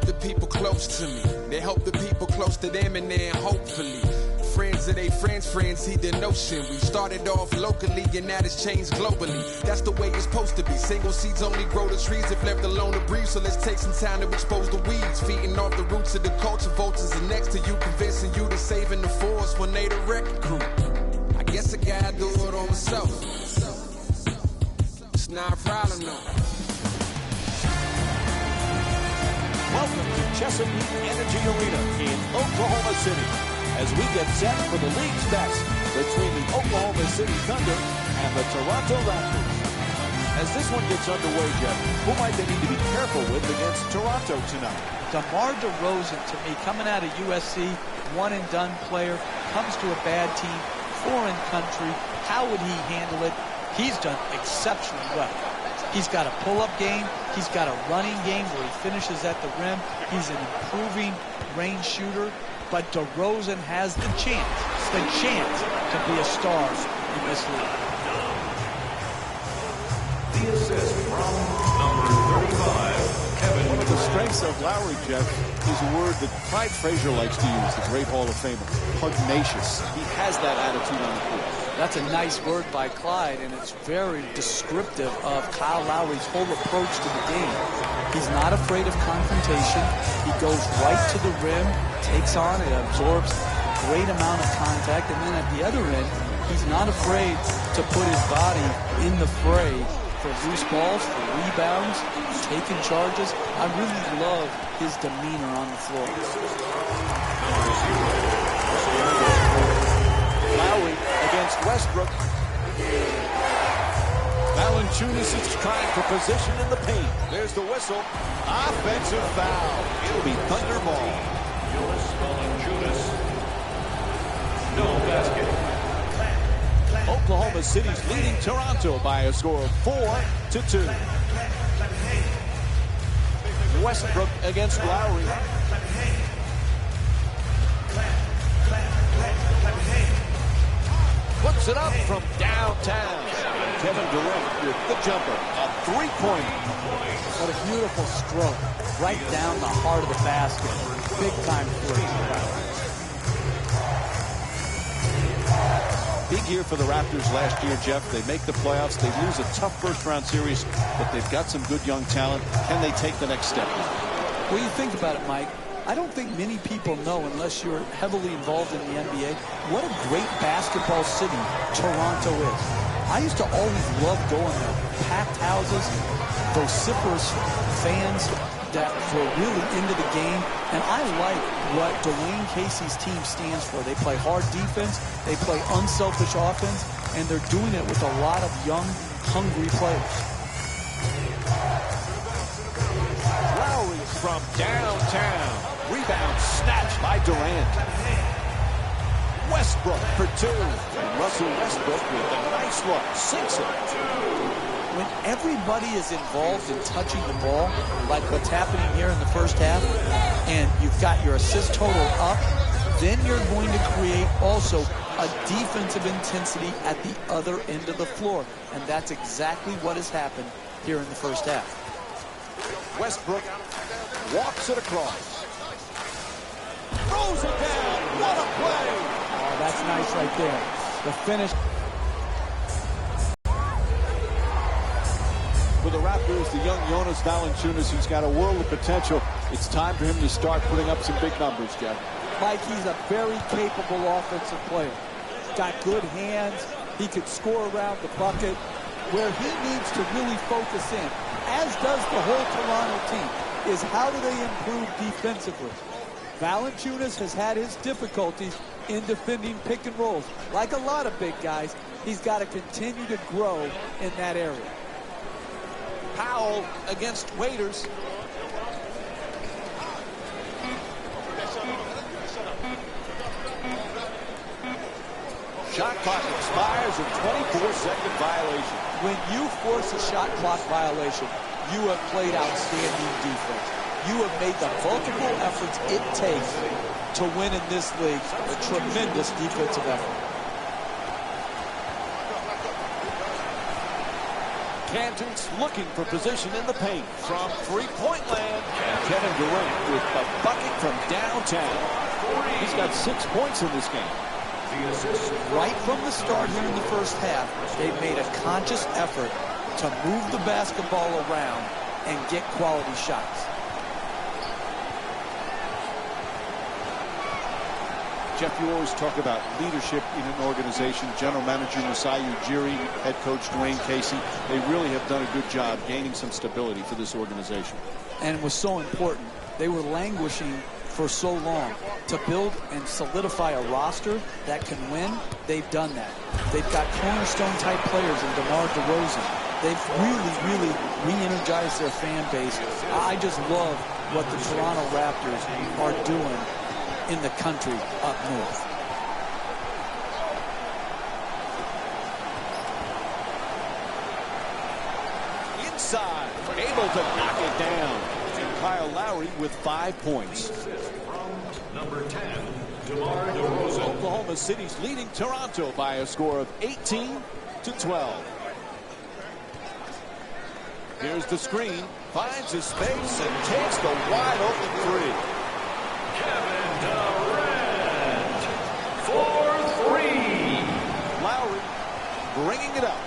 the people close to me. They help the people close to them, and then hopefully friends of they friends see the notion. We started off locally and now it's changed globally. That's the way it's supposed to be. Single seeds only grow the trees if left alone to breathe. So let's take some time to expose the weeds, feeding off the roots of the culture. Vultures are next to you, convincing you to saving the forest when they the wrecking crew. I guess I gotta do it on myself. It's not a problem though. Welcome to Chesapeake Energy Arena in Oklahoma City as we get set for the league's best between the Oklahoma City Thunder and the Toronto Raptors. As this one gets underway, Jeff, who might they need to be careful with against Toronto tonight? DeMar DeRozan, to me, coming out of USC, one-and-done player, comes to a bad team, foreign country. How would he handle it? He's done exceptionally well. He's got a pull-up game. He's got a running game where he finishes at the rim. He's an improving range shooter. But DeRozan has the chance to be a star in this league. The assist from number 35, Kevin. One of the strengths of Lowry, Jeff, is a word that Clyde Frazier likes to use, the great Hall of Famer, pugnacious. He has that attitude on the court. That's a nice word by Clyde, and it's very descriptive of Kyle Lowry's whole approach to the game. He's not afraid of confrontation. He goes right to the rim, takes on and absorbs a great amount of contact, and then at the other end, he's not afraid to put his body in the fray for loose balls, for rebounds, taking charges. I really love his demeanor on the floor. Lowry against Westbrook. Valanciunas is trying for position in the paint. There's the whistle. Offensive foul. It'll be Thunder ball. Valanciunas. No basket. Oklahoma City's leading Toronto by a score of 4-2. Westbrook against Lowry. Puts it up from downtown. Kevin Durant with the jumper. A three-pointer. What a beautiful stroke. Right down the heart of the basket. Big-time three. Big year for the Raptors last year, Jeff. They make the playoffs. They lose a tough first-round series, but they've got some good young talent. Can they take the next step? Well, you think about it, Mike. I don't think many people know, unless you're heavily involved in the NBA, what a great basketball city Toronto is. I used to always love going there. Packed houses, vociferous fans that were really into the game. And I like what Dwayne Casey's team stands for. They play hard defense, they play unselfish offense, and they're doing it with a lot of young, hungry players. Lowry from downtown. Rebound snatched by Durant. Westbrook for two. And Russell Westbrook with a nice look. Sinks it. When everybody is involved in touching the ball, like what's happening here in the first half, and you've got your assist total up, then you're going to create also a defensive intensity at the other end of the floor. And that's exactly what has happened here in the first half. Westbrook walks it across. Throws it down. What a play. Oh, that's nice right there. The finish. For the Raptors, the young Jonas Valanciunas, who's got a world of potential. It's time for him to start putting up some big numbers, Jeff. Mike, he's a very capable offensive player. Got good hands. He could score around the bucket. Where he needs to really focus in, as does the whole Toronto team, is how do they improve defensively. Valanciunas has had his difficulties in defending pick and rolls. Like a lot of big guys, he's got to continue to grow in that area. Powell against Waiters. Shot clock expires, a 24-second violation. When you force a shot clock violation, you have played outstanding defense. You have made the multiple efforts it takes to win in this league. A tremendous defensive effort. Cantor's looking for position in the paint from three-point land. And Kevin Kevin Durant with a bucket from downtown. He's got 6 points in this game. Right from the start here in the first half, they've made a conscious effort to move the basketball around and get quality shots. Jeff, you always talk about leadership in an organization. General Manager Masai Ujiri, head coach Dwayne Casey, they really have done a good job gaining some stability for this organization. And it was so important. They were languishing for so long. To build and solidify a roster that can win, they've done that. They've got cornerstone-type players in DeMar DeRozan. They've really re-energized their fan base. I just love what the Toronto Raptors are doing in the country up north. Inside, able to knock it down. And Kyle Lowry with 5 points. Number 10, DeMar DeRozan. Oklahoma City's leading Toronto by a score of 18-12. Here's the screen, finds his space and takes the wide open three. Kevin Durant for 3. Lowry bringing it up.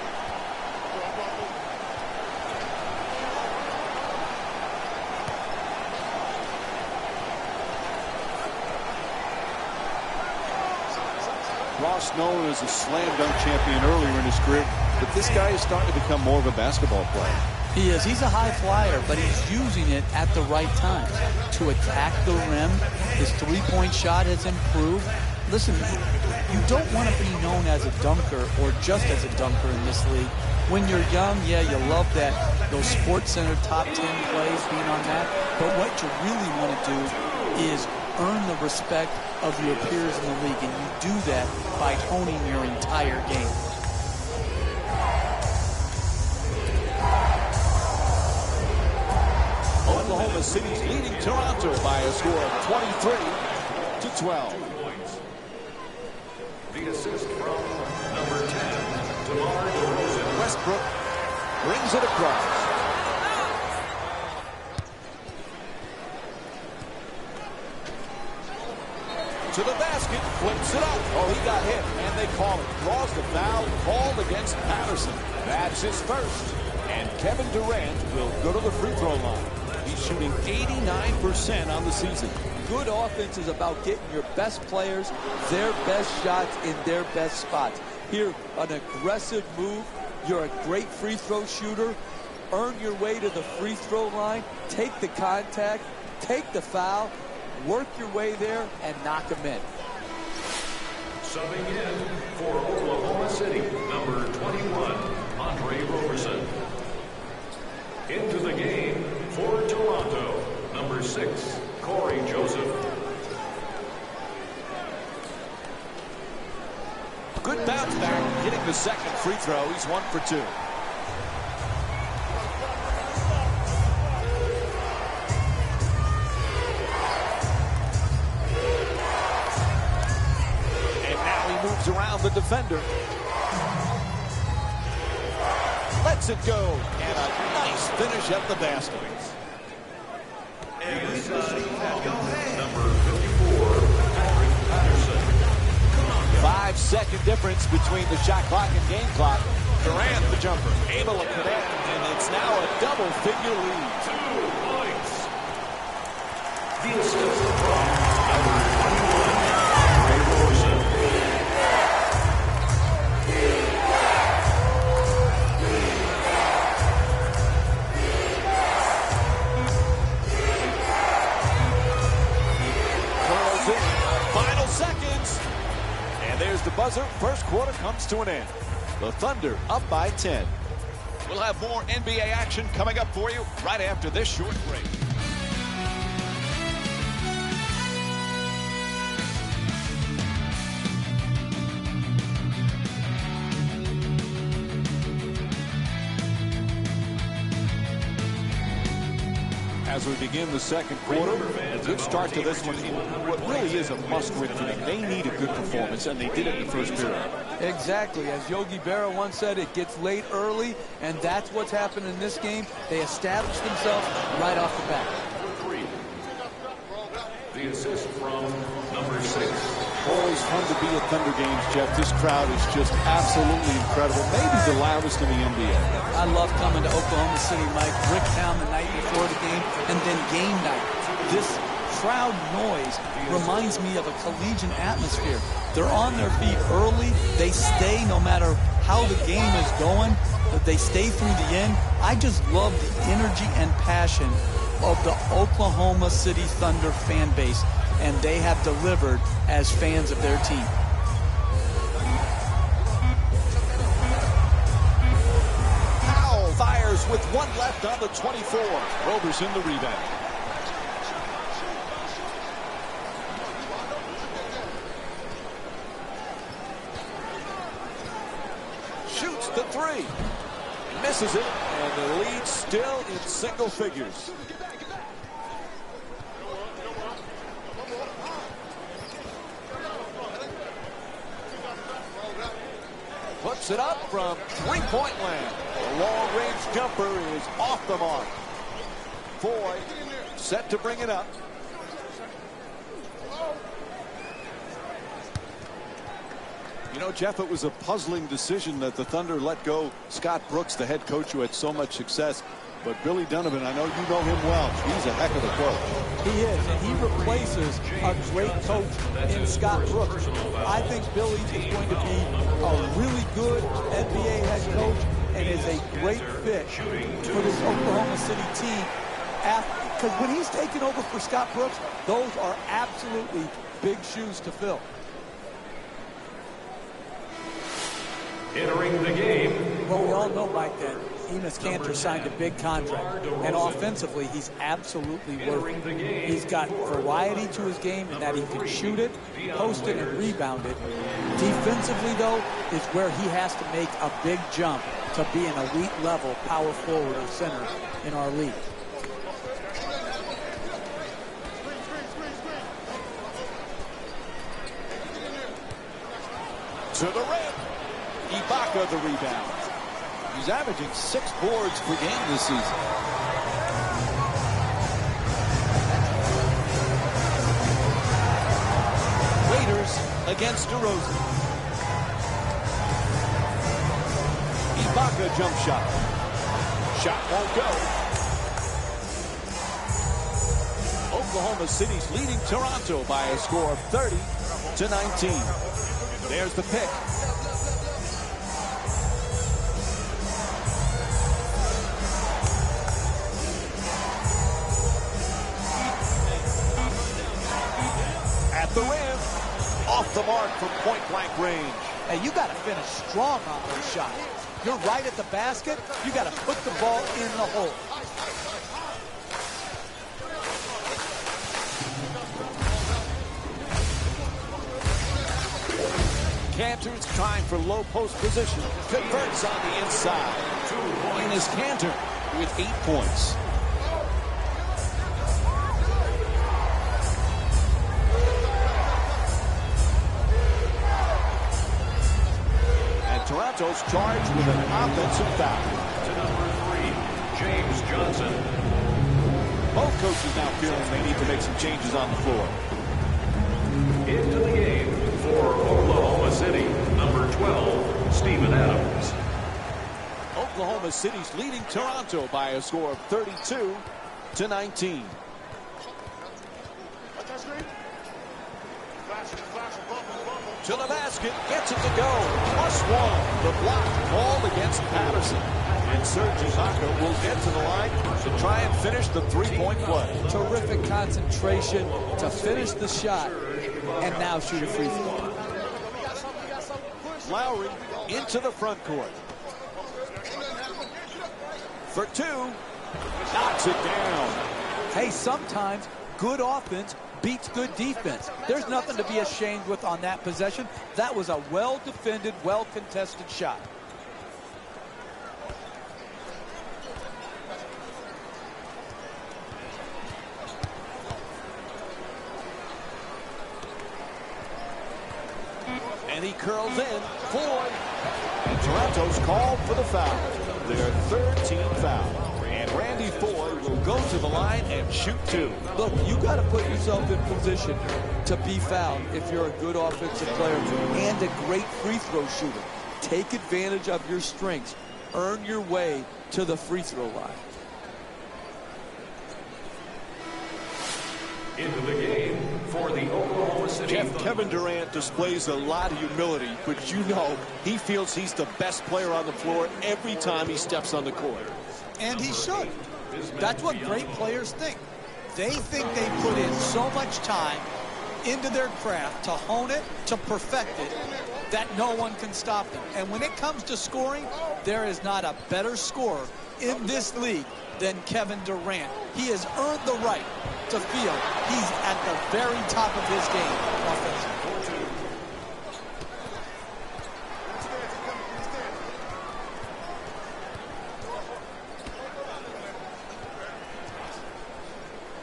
Ross known as a slam dunk champion earlier in his career, but this guy is starting to become more of a basketball player. He is. He's a high flyer, but he's using it at the right time to attack the rim. His three-point shot has improved. Listen, you don't want to be known as a dunker or just as a dunker in this league. When you're young, yeah, you love that, those SportsCenter top 10 plays being on that. But what you really want to do is earn the respect of your peers in the league, and you do that by honing your entire game. Oklahoma City's leading Toronto by a score of 23-12. The assist from number 10, DeMar DeRozan. Westbrook brings it across. To the basket, flips it up. Oh, he got hit, and they call it. Draws the foul called against Patterson. That's his first. And Kevin Durant will go to the free throw line. He's shooting 89% on the season. Good offense is about getting your best players their best shots in their best spots. Here, an aggressive move. You're a great free throw shooter. Earn your way to the free throw line. Take the contact. Take the foul. Work your way there and knock them in. Subbing in for Oklahoma City, number 21, Andre Roberson. Into the game for Toronto, number 6, Corey Joseph. Good bounce back, getting the second free throw. He's 1 for 2. Moves around the defender. Lets it go. And a nice finish at the basket. And number 54, Patterson. 5-second difference between the shot clock and game clock. Durant, the jumper, able to connect, and it's now a double-figure lead. 2 points. The assist from number 21, Andre Roberson. Final seconds. And there's the buzzer. First quarter comes to an end. The Thunder up by 10. We'll have more NBA action coming up for you right after this short break. As we begin the second quarter, a good start to this one in what really is a must-win for them. They need a good performance, and they did it in the first period. Exactly. As Yogi Berra once said, it gets late early, and that's what's happened in this game. They established themselves right off the bat. the assist from number 6. Always fun to be at Thunder games, Jeff. This crowd is just absolutely incredible. Maybe the loudest in the NBA. I love coming to Oklahoma City, Mike. Bricktown the night before the game, and then game night. This crowd noise reminds me of a collegiate atmosphere. They're on their feet early. They stay no matter how the game is going. They stay through the end. I just love the energy and passion of the Oklahoma City Thunder fan base, and they have delivered as fans of their team. Powell fires with 1 left on the 24. Roberson the rebound. Shoots the 3. Misses it, and the lead still in single figures. Puts it up from three-point land. The long-range jumper is off the mark. Foy set to bring it up. You know, Jeff, it was a puzzling decision that the Thunder let go Scott Brooks, the head coach who had so much success. But Billy Donovan, I know you know him well. He's a heck of a coach. He is, and he replaces a great coach in Scott Brooks. I think Billy is going to be a really good NBA head coach and is a great fit for this Oklahoma City team. Because when he's taken over for Scott Brooks, those are absolutely big shoes to fill. Entering the game. Well, we all know, Mike, that Enes Kanter signed a big contract, and offensively, he's absolutely worth it. He's got variety to his game in that he can shoot it, post it, and rebound it. Defensively, though, is where he has to make a big jump to be an elite level power forward or center in our league. To the rim. Ibaka the rebound. He's averaging 6 boards per game this season. Raiders against DeRozan. Ibaka jump shot. Shot won't go. Oklahoma City's leading Toronto by a score of 30-19. There's the pick. The rim, off the mark from point-blank range. Hey, you got to finish strong on those shots. You're right at the basket. You got to put the ball in the hole. Kanter's trying for low post position. Converts on the inside. Enes Kanter with 8 points. Toronto's charged with an offensive foul. To number 3, James Johnson. Both coaches now feeling they need to make some changes on the floor. Into the game for Oklahoma City, number 12, Steven Adams. Oklahoma City's leading Toronto by a score of 32-19. To the basket, gets it to go. +1. The block called against Patterson. And Serge Ibaka will get to the line to try and finish the three-point play. Terrific concentration to finish the shot and now shoot a free throw. Lowry into the front court. For 2. Knocks it down. Hey, sometimes good offense beats good defense. There's nothing to be ashamed with on that possession. That was a well-defended, well-contested shot. And he curls in. Floyd. And Toronto's called for the foul. Their 3rd team foul. And Randy Foy will go to the line and shoot two. Look, you got to put yourself in position to be fouled if you're a good offensive player and a great free throw shooter. Take advantage of your strengths. Earn your way to the free throw line. Into the game for the Oklahoma City Jeff, Thunder. Kevin Durant displays a lot of humility, but you know he feels he's the best player on the floor every time he steps on the court. And he should. That's what great players think. They think they put in so much time into their craft to hone it, to perfect it, that no one can stop them. And when it comes to scoring, there is not a better scorer in this league than Kevin Durant. He has earned the right to feel he's at the very top of his game offensively.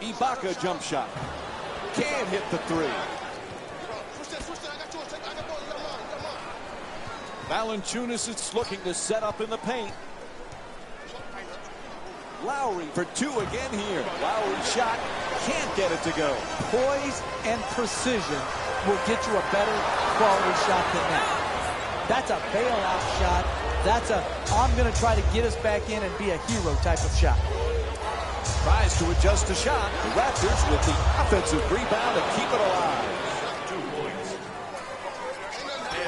Ibaka jump shot. Can't hit the three. Valanciunas is looking to set up in the paint. Lowry for two again here. Lowry shot. Can't get it to go. Poise and precision will get you a better quality shot than that. That's a bailout shot. That's a, I'm going to try to get us back in and be a hero type of shot. Tries to adjust the shot. The Raptors with the offensive rebound to keep it alive. 2 points.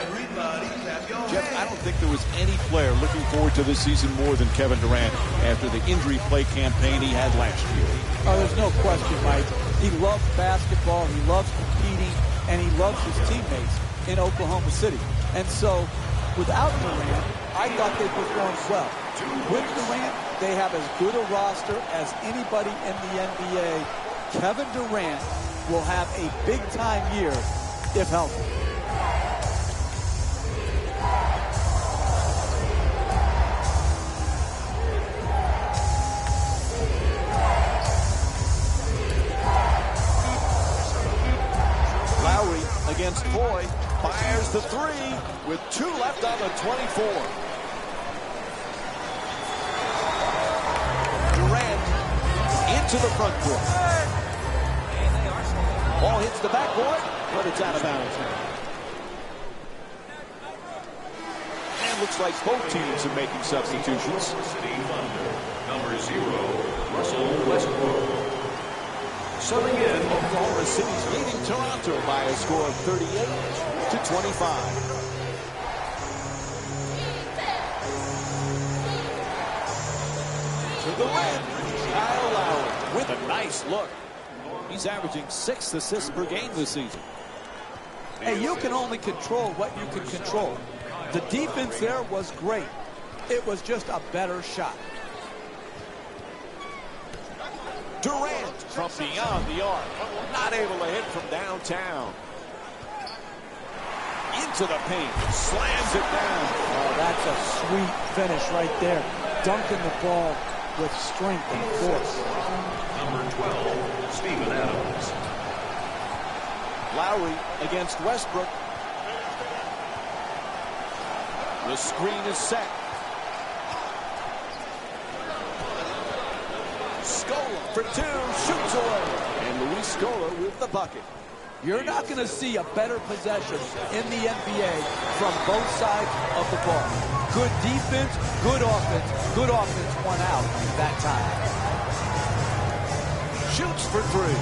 Everybody clap your Jeff, hands. I don't think there was any player looking forward to this season more than Kevin Durant after the injury play campaign he had last year. Oh, there's no question, Mike. He loves basketball, he loves competing, and he loves his teammates in Oklahoma City. And so, without Durant, I thought they performed well. With Durant, they have as good a roster as anybody in the NBA. Kevin Durant will have a big-time year if healthy. Lowry against Foy. Fires the three with 2 left on the 24. Durant into the front court. Ball hits the backboard, but it's out of bounds. And looks like both teams are making substitutions. City Thunder. Number 0, Russell Westbrook. Subbing in, Oklahoma City's leading Toronto by a score of 38-25. To the win, Kyle Lowry with a nice look. He's averaging 6 assists per game this season. Hey, you can only control what you can control. The defense there was great. It was just a better shot. Durant from beyond the arc, not able to hit from downtown. Into the paint, slams it down. Oh, that's a sweet finish right there. Dunking the ball with strength and force. Number 12, Steven Adams. Lowry against Westbrook. The screen is set. Scola for 2, shoots away. And Luis Scola with the bucket. You're not going to see a better possession in the NBA from both sides of the ball. Good defense, good offense. Good offense won out that time. Shoots for 3.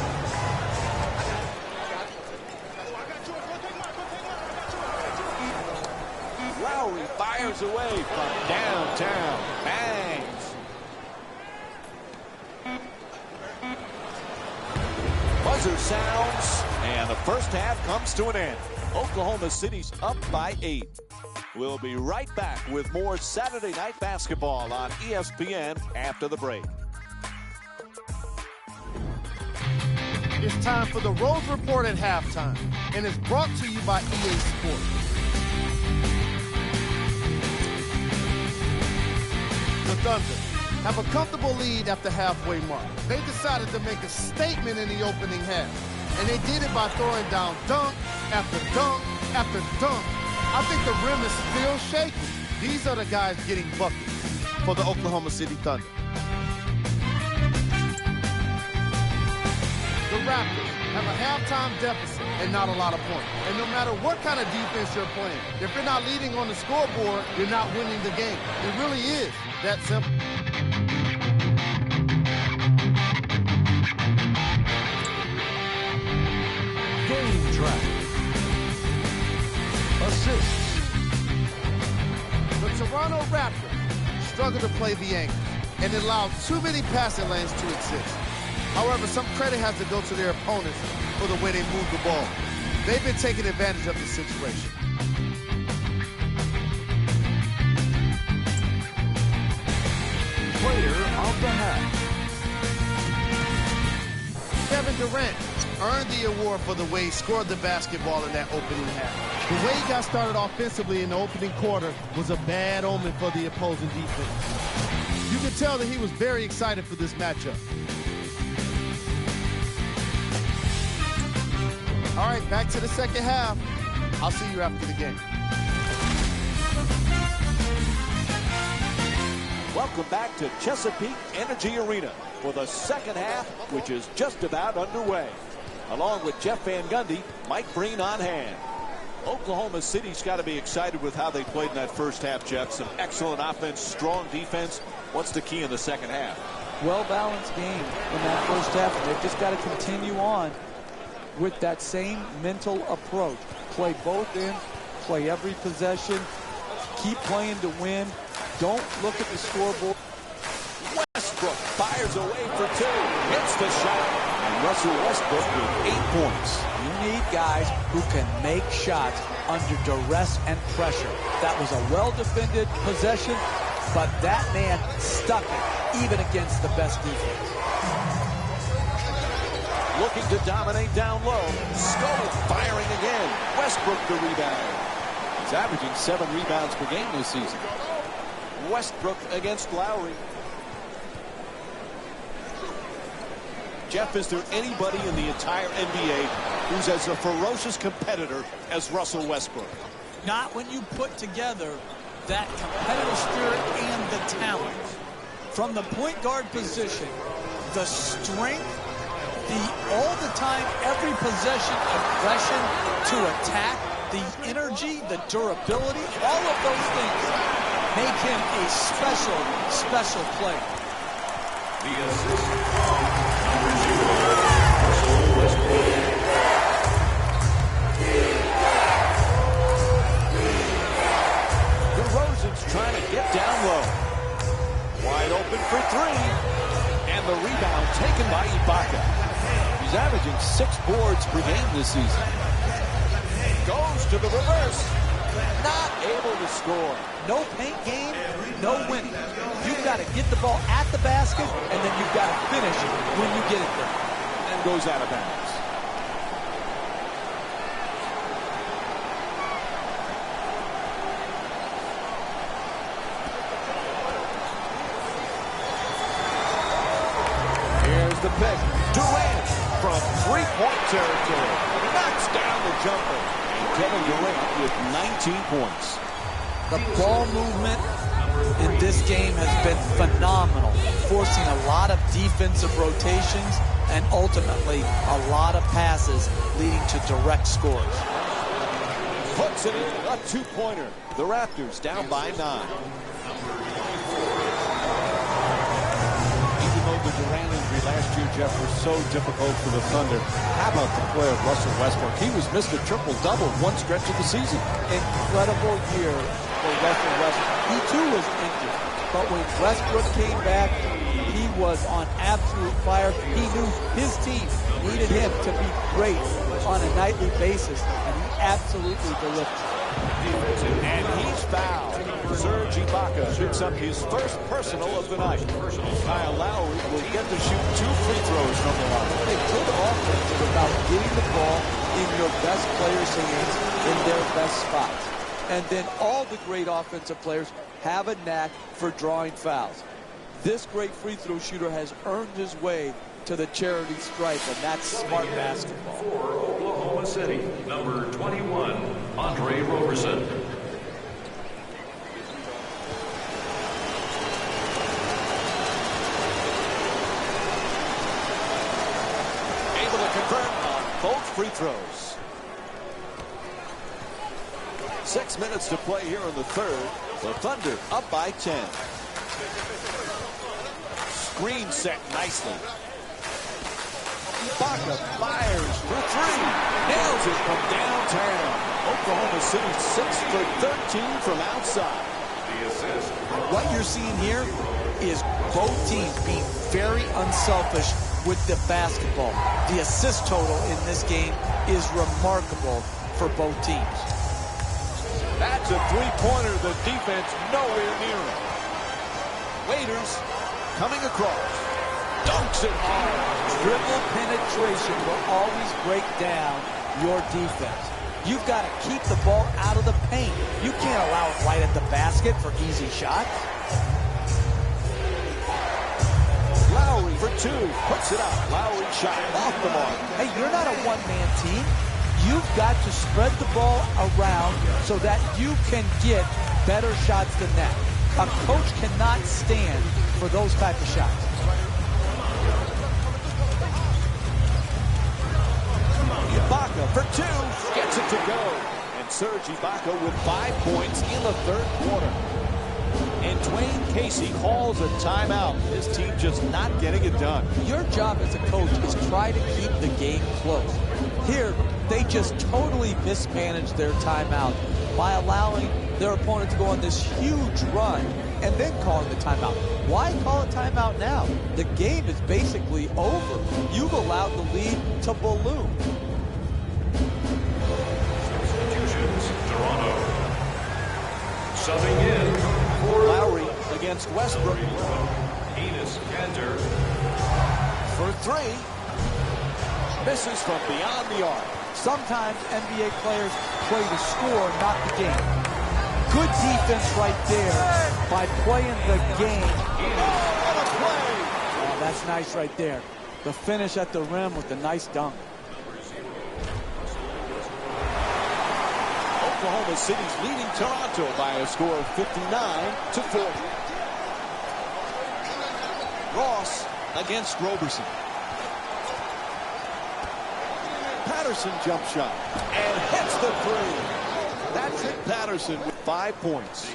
Lowry fires away from downtown. Bangs. Buzzer sounds, and the first half comes to an end. Oklahoma City's up by 8. We'll be right back with more Saturday Night Basketball on ESPN after the break. It's time for the Rose Report at halftime, and it's brought to you by EA Sports. The Thunder have a comfortable lead at the halfway mark. They decided to make a statement in the opening half, and they did it by throwing down dunk after dunk after dunk. I think the rim is still shaking. These are the guys getting buckets for the Oklahoma City Thunder. Raptors have a halftime deficit and not a lot of points. And no matter what kind of defense you're playing, if you're not leading on the scoreboard, you're not winning the game. It really is that simple. Game track. Assists. The Toronto Raptors struggle to play the anchors and allow too many passing lanes to exist. However, some credit has to go to their opponents for the way they move the ball. They've been taking advantage of the situation. Player of the half. Kevin Durant earned the award for the way he scored the basketball in that opening half. The way he got started offensively in the opening quarter was a bad omen for the opposing defense. You can tell that he was very excited for this matchup. All right, back to the second half. I'll see you after the game. Welcome back to Chesapeake Energy Arena for the second half, which is just about underway. Along with Jeff Van Gundy, Mike Breen on hand. Oklahoma City's got to be excited with how they played in that first half, Jeff. Some excellent offense, strong defense. What's the key in the second half? Well-balanced game in that first half, and they've just got to continue on with that same mental approach. Play both ends, play every possession, keep playing to win. Don't look at the scoreboard. Westbrook fires away for two, hits the shot, and Russell Westbrook with 8 points. You need guys who can make shots under duress and pressure. That was a well-defended possession, but that man stuck it even against the best defense. Looking to dominate down low. Scully firing again. Westbrook the rebound. He's averaging 7 rebounds per game this season. Westbrook against Lowry. Jeff, is there anybody in the entire NBA who's as a ferocious competitor as Russell Westbrook? Not when you put together that competitive spirit and the talent. From the point guard position, the strength, all the time, every possession, aggression to attack, the energy, the durability, all of those things make him a special, special player. The assist from number 0, Russell Westbrook. DeRozan's trying to get down low. Wide open for three. And the rebound taken by Ibaka. He's averaging 6 boards per game this season. Goes to the reverse. Not able to score. No paint game, no winning. You've got to get the ball at the basket, and then you've got to finish it when you get it there. And goes out of bounds. Here's the pick. Durant from three-point territory. Knocks down the jumper. And Kevin Durant with 19 points. The ball movement in this game has been phenomenal, forcing a lot of defensive rotations and ultimately a lot of passes leading to direct scores. Puts it in, a 2-pointer. The Raptors down by 9. Even though the Durant injury last year, Jeff, was so difficult for the Thunder, how about the play of Russell Westbrook? He was Mr. Triple-Double one stretch of the season. Incredible year for Russell Westbrook. He too was injured, but when Westbrook came back, he was on absolute fire. He knew his team needed him to be great on a nightly basis, and he absolutely delivered. And he's fouled. Serge Ibaka picks up his first personal of the night. Kyle Lowry will get to shoot 2 free throws from the line. A good offense is about getting the ball in your best players' hands in their best spots. And then all the great offensive players have a knack for drawing fouls. This great free throw shooter has earned his way to the charity stripe, and that's smart basketball. For Oklahoma City, number 21, Andre Roberson. Able to to convert on both free throws. 6 minutes to play here in the third. The Thunder up by 10. Screen set nicely. Ibaka fires for three. Nails it from downtown. Oklahoma City 6 for 13 from outside. What you're seeing here is both teams being very unselfish with the basketball. The assist total in this game is remarkable for both teams. That's a three-pointer. The defense nowhere near it. Waiters coming across. Dunks it hard. Dribble penetration will always break down your defense. You've got to keep the ball out of the paint. You can't allow it right at the basket for easy shots. Lowry for two. Puts it out. Lowry shot off the mark. Hey, you're not a one-man team. You've got to spread the ball around so that you can get better shots than that. A coach cannot stand for those type of shots. Ibaka for two. Gets it to go. And Serge Ibaka with 5 points in the third quarter. And Dwayne Casey calls a timeout. His team just not getting it done. Your job as a coach is try to keep the game close. Here, they just totally mismanaged their timeout by allowing their opponent to go on this huge run and then calling the timeout. Why call a timeout now? The game is basically over. You've allowed the lead to balloon. Substitutions, Toronto. Subbing in for Lowry against Westbrook. Enes Kanter. For three. Misses from beyond the arc. Sometimes NBA players play the score, not the game. Good defense right there by playing the game. What a play! Oh, that's nice right there. The finish at the rim with the nice dunk. Oklahoma City's leading Toronto by a score of 59-40. Ross against Roberson. Patterson jump shot and hits the three. That's it. Patterson with 5 points.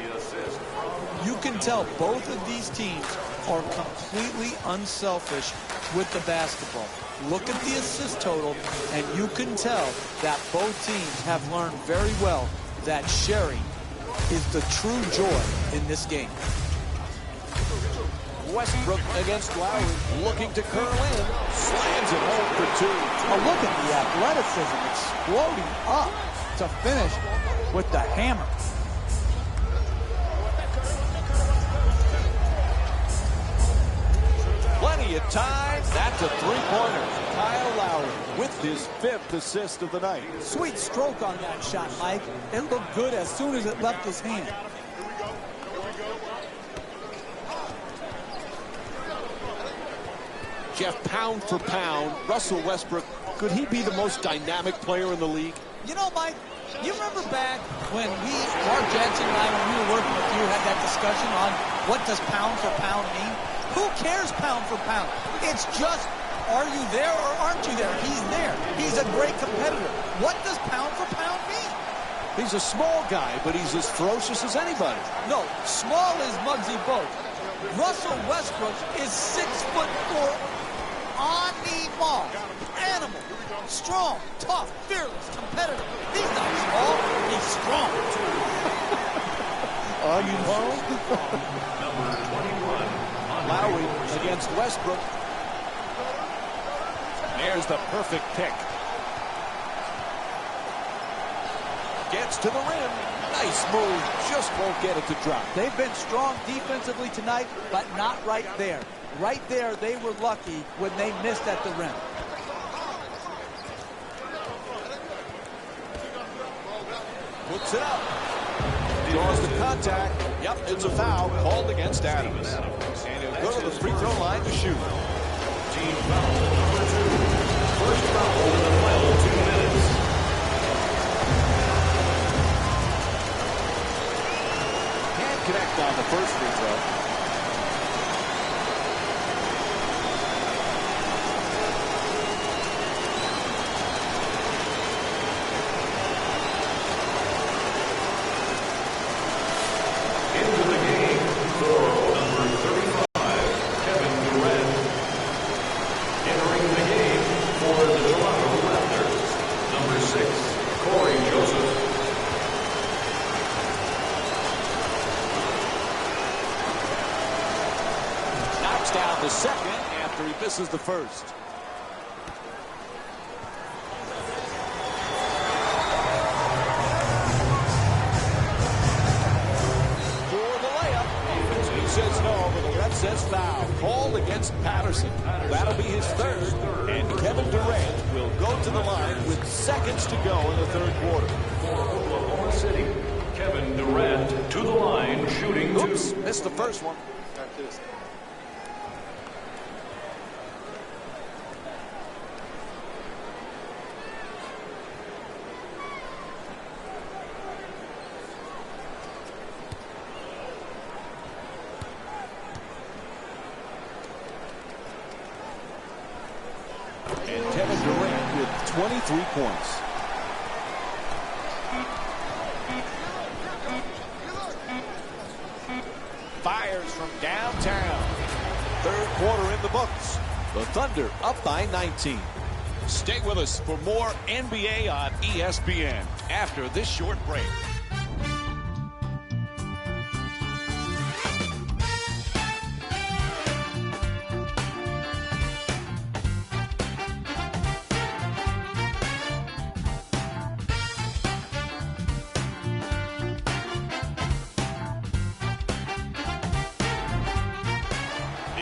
You can tell both of these teams are completely unselfish with the basketball. Look at the assist total, and you can tell that both teams have learned very well that sharing is the true joy in this game. Westbrook against Lowry, looking to curl in, slams it home for two. Oh, look at the athleticism exploding up to finish with the hammer. Plenty of time. That's a three-pointer. Kyle Lowry with his 5th assist of the night. Sweet stroke on that shot, Mike. It looked good as soon as it left his hand. Jeff, pound for pound, Russell Westbrook, could he be the most dynamic player in the league? You know, Mike, you remember back when Mark Jackson and I, when we were working with you, had that discussion on what does pound for pound mean? Who cares pound for pound? It's just, are you there or aren't you there? He's there. He's a great competitor. What does pound for pound mean? He's a small guy, but he's as ferocious as anybody. No, small is Muggsy Bogues. Russell Westbrook is 6'4", animal, strong, tough, fearless, competitive. He's not small, he's strong. Number 21. Lowry against Westbrook. There's the perfect pick. Gets to the rim. Nice move. Just won't get it to drop. They've been strong defensively tonight, but not right there. Right there, they were lucky when they missed at the rim. Puts it up. Draws the contact. Yep, it's a foul called against Adams. And he'll go to the free throw line to shoot. Team foul number 2. First foul in the final 2 minutes. Can't connect on the first free throw. misses the first. For the layup. He says no, but the ref says foul. Called against Patterson. That'll be his third. And Kevin Durant will go to the line with seconds to go in the third quarter. For Oklahoma City, Kevin Durant to the line, shooting two. Oops, missed the first one. And Kevin Durant with 23 points. Fires from downtown. Third quarter in the books. The Thunder up by 19. Stay with us for more NBA on ESPN after this short break.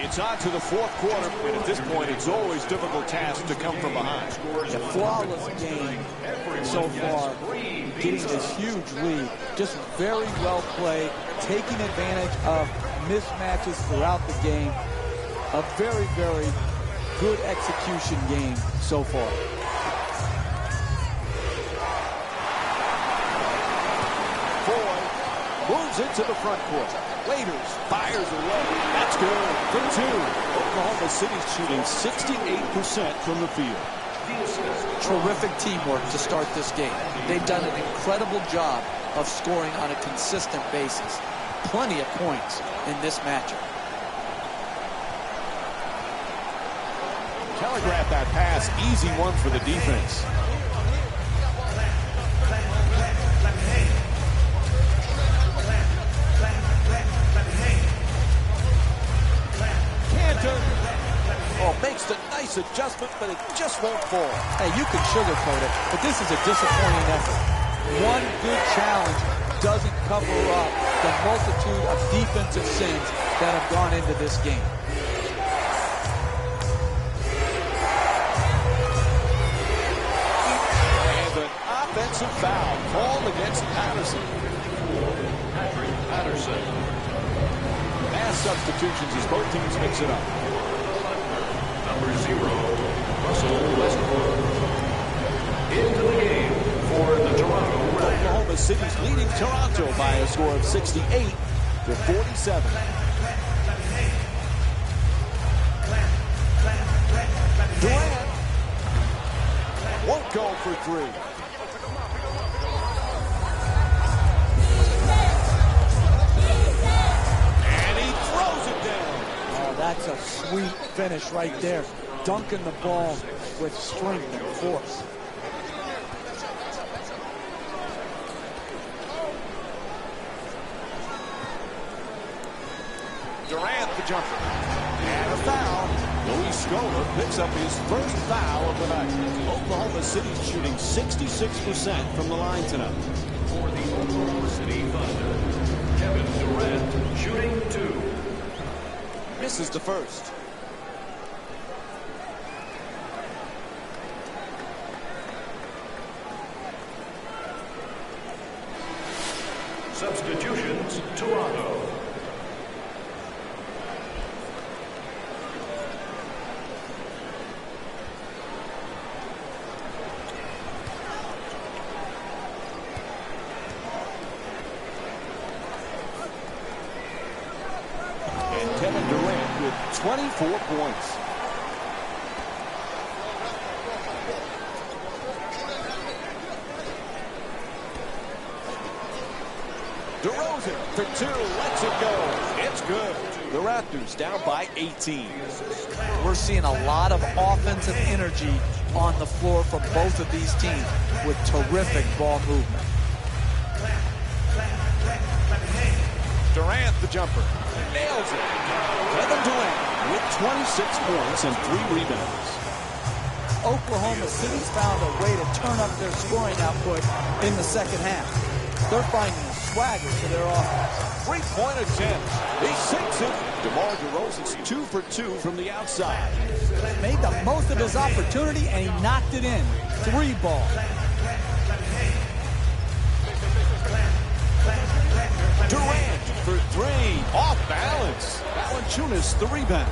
It's on to the fourth quarter, and at this point, it's always a difficult task to come from behind. A flawless game so far, getting this huge lead. Just very well played, taking advantage of mismatches throughout the game. A very, very good execution game so far. Foy moves into the front court. Waiters fires away. That's good for two. Oklahoma City's shooting 68% from the field. Terrific teamwork to start this game. They've done an incredible job of scoring on a consistent basis. Plenty of points in this matchup. Telegraph that pass. Easy one for the defense. Oh, makes the nice adjustment, but it just won't fall. Hey, you can sugarcoat it, but this is a disappointing effort. One good challenge doesn't cover up the multitude of defensive sins that have gone into this game. And an offensive foul called against Patterson. Patterson. Mass substitutions as both teams mix it up. Number 0, Russell Westbrook. Into the game for the Toronto Raptors. Oklahoma City's leading Toronto by a score of 68-47. Durant won't go for three. And he throws it down. Oh, that's a sweet finish right there. Dunking the ball with strength and force. Durant, the jumper. And a foul. Luis Scola picks up his first foul of the night. Oklahoma City's shooting 66% from the line tonight. For the Oklahoma City Thunder, Kevin Durant shooting 2. Misses the first. Substitutions, Toronto. And Kevin Durant with 24 points. DeRozan for 2, lets it go. It's good. The Raptors down by 18. We're seeing a lot of offensive energy on the floor from both of these teams with terrific ball movement. Durant, the jumper. Nails it. Kevin Durant with 26 points and 3 rebounds. Oklahoma City's found a way to turn up their scoring output in the second half. They're finding a swagger to their offense. Three-point attempt. He sinks it. DeMar DeRozan's 2 for 2 from the outside. Made the most of his opportunity, and he knocked it in. 3 ball. Durant for 3. Off balance. Valanciunas the rebound.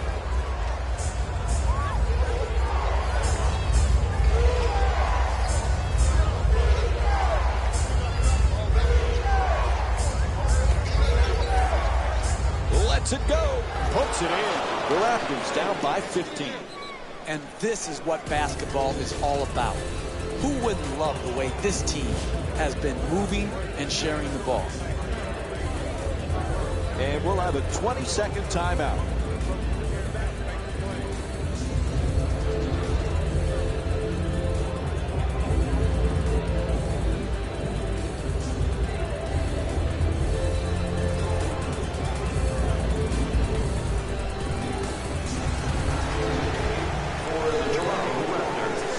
Lets it go. Puts it in. The Raptors down by 15. And this is what basketball is all about. Who wouldn't love the way this team has been moving and sharing the ball? And we'll have a 20-second timeout.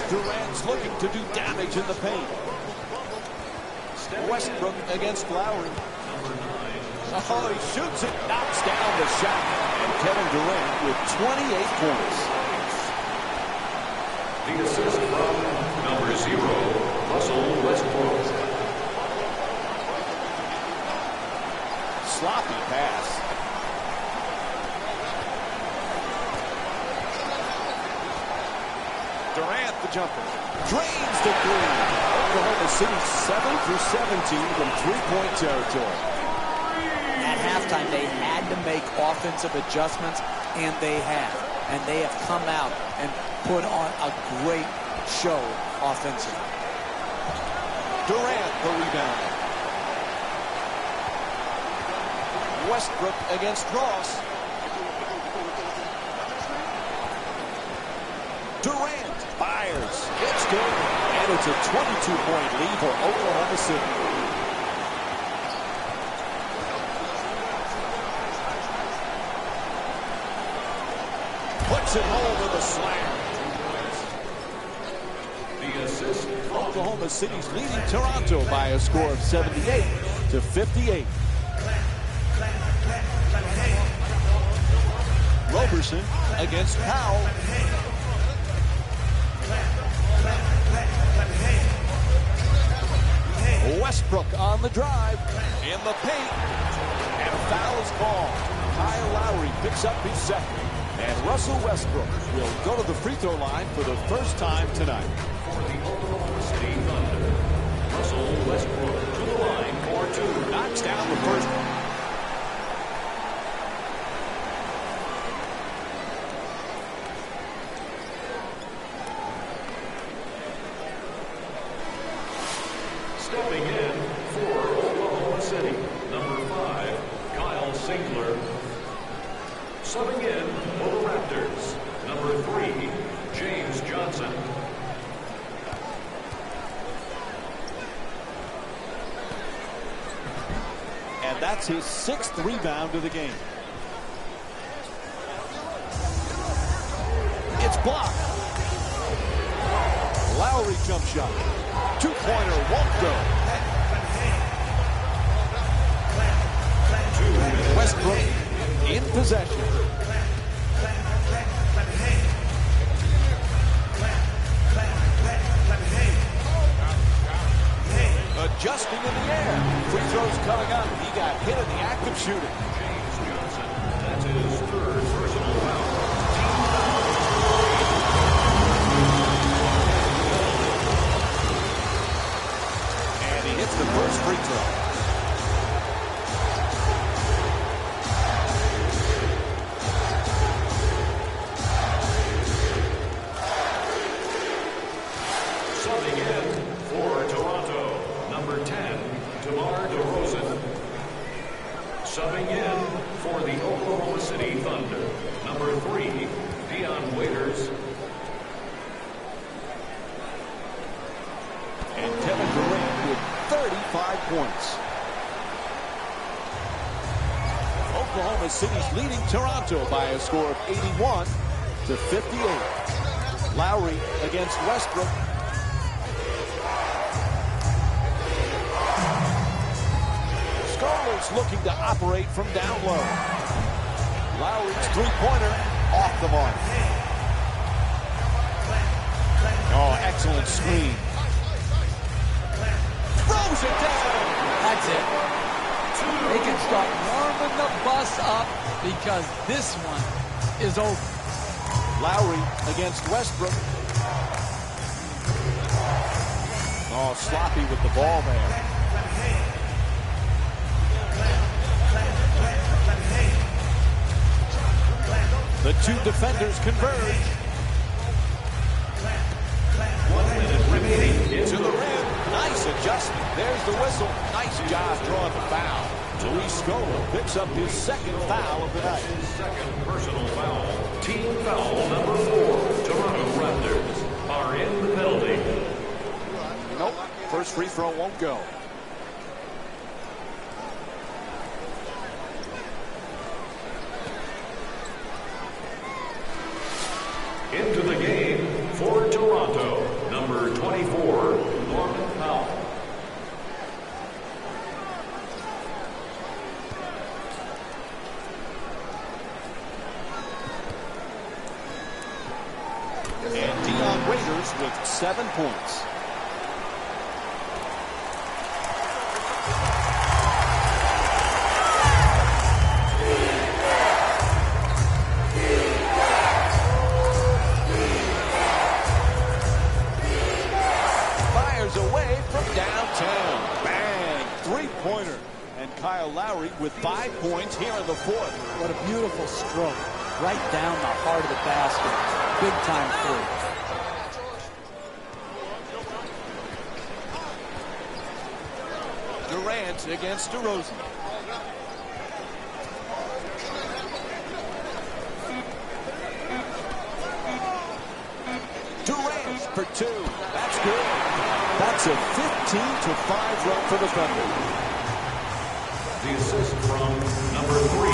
Durant's looking to do damage in the paint. Westbrook against Lowry. Oh, he shoots it, knocks down the shot. And Kevin Durant with 28 points. The assist from number 0, Russell Westbrook. Sloppy pass. Durant the jumper. Drains the 3. Oklahoma City 7 for 17 from 3-point territory. At halftime, they had to make offensive adjustments, and they have. And they have come out and put on a great show offensively. Durant the rebound. Westbrook against Ross. Durant fires. It's good. And it's a 22-point lead for Oklahoma City. Puts it home with a slam. The assist from Oklahoma City's leading Toronto by a score of 78 to 58. Roberson against Powell. Westbrook on the drive. In the paint. And a foul is called. Kyle Lowry picks up his second. And Russell Westbrook will go to the free throw line for the first time tonight. for the Oklahoma City Thunder. Russell Westbrook to the line for 2. Knocks down the first one. Stepping in for Oklahoma City, number 5, Kyle Singler. Subbing in for the Raptors, number 3, James Johnson. And that's his 6th rebound of the game. It's blocked. Lowry jump shot. Two-pointer won't go. Westbrook in possession. Adjusting in the air. Free throws coming up. He got hit in the act of shooting. James Johnson, that's his 3rd personal foul. And he hits the first free throw. Subbing in for Toronto, number 10, DeMar DeRozan. Subbing in for the Oklahoma City Thunder, number 3, Dion Waiters. And Kevin Durant with 35 points. Oklahoma City's leading Toronto by a score of 81-58. Lowry against Westbrook. Scarlett's looking to operate from down low. Lowry's three-pointer off the mark. Oh, excellent screen. Throws it down. That's it. They can start warming the bus up because this one is over. Lowry against Westbrook. Oh, sloppy with the ball there. The two defenders converge. 1 minute remaining. To the rim. Nice adjustment. There's the whistle. Nice job drawing the foul. Luis Scola picks up his second foul of the night. His second personal foul. Team foul number 4. Toronto Raptors are in the penalty. Nope. First free throw won't go. Into the game for Toronto, number 24, Norman Powell. And Dion Waiters with 7 points. Away from downtown. Bang! Three-pointer. And Kyle Lowry with 5 points here in the fourth. What a beautiful stroke. Right down the heart of the basket. Big time three. Durant against DeRozan. Durant for 2. That's good. That's a 15-5 run for the Thunder. The assist from number 3,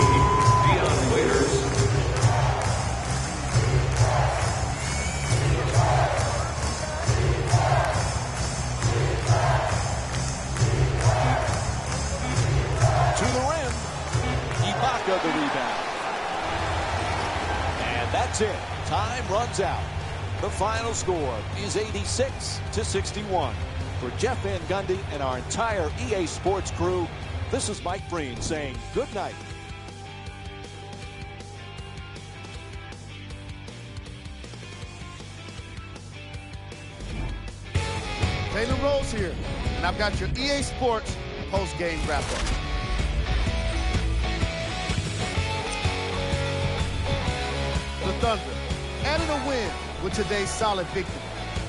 Dion Waiters. To the rim. Ibaka the rebound. And that's it. Time runs out. The final score is 86-61. For Jeff Van Gundy and our entire EA Sports crew, this is Mike Breen saying good night. Jalen Rose here, and I've got your EA Sports post-game wrap-up. The Thunder added a win with today's solid victory.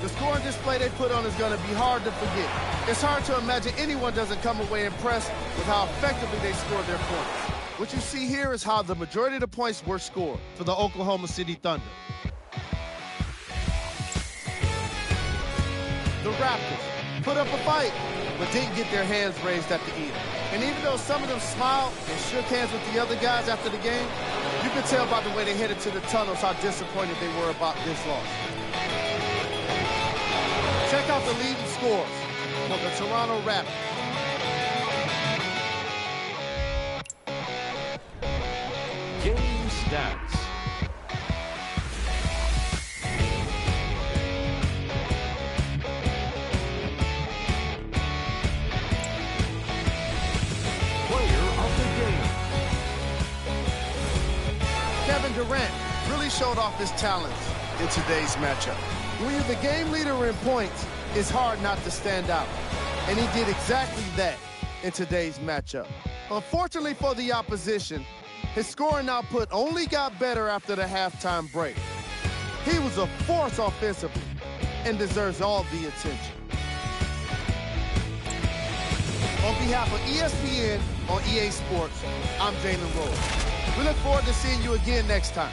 The scoring display they put on is going to be hard to forget. It's hard to imagine anyone doesn't come away impressed with how effectively they scored their points. What you see here is how the majority of the points were scored for the Oklahoma City Thunder. The Raptors put up a fight, but didn't get their hands raised at the end. And even though some of them smiled and shook hands with the other guys after the game, you can tell by the way they headed to the tunnels how disappointed they were about this loss. Check out the leading scores for the Toronto Raptors. Game stats. Player of the game. Kevin Durant really showed off his talents in today's matchup. When you're the game leader in points, it's hard not to stand out. And he did exactly that in today's matchup. Unfortunately for the opposition, his scoring output only got better after the halftime break. He was a force offensively and deserves all the attention. On behalf of ESPN on EA Sports, I'm Jalen Rose. We look forward to seeing you again next time.